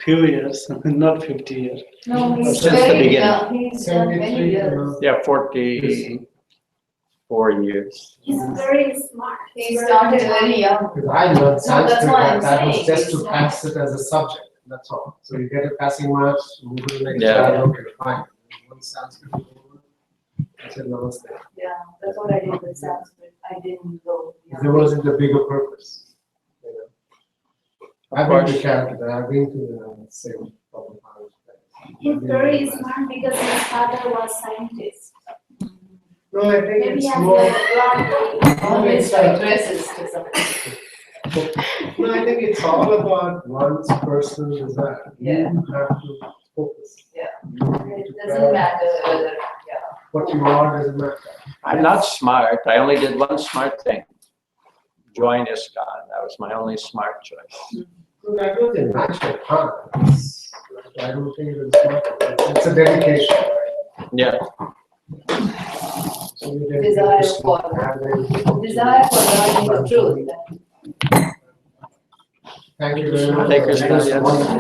Few years, not 50 years. No, he's Since the very beginning. young. He's done many 73, years. Yeah, 44 years. He's very smart. He started very young. Because I learned that's Sanskrit, what I'm that was saying. just to pass it as a subject, that's all. So you get a passing marks, move to the next Yeah. child, okay, fine. Once Sanskrit is over, I said namaste. Yeah, that's what I did with Sanskrit. I didn't go. There wasn't a bigger purpose. You know. I've been to Canada, I've been to the same public college. He's very smart because his father was scientist. No, I think Maybe it's he has more, like a lot. Always like dresses to something. no, I think it's all about one's personal desire. Yeah. You have to focus. Yeah. You need It to doesn't matter whether, What you are doesn't matter. I'm not smart. I only did one smart thing. join ISKCON. That was my only smart choice. So that was a natural path. I don't think it is smart. It's a dedication. Yeah. So you dedicate Desire to for- and Desire for learning the truth. Thank you very much. Take your stand, yes.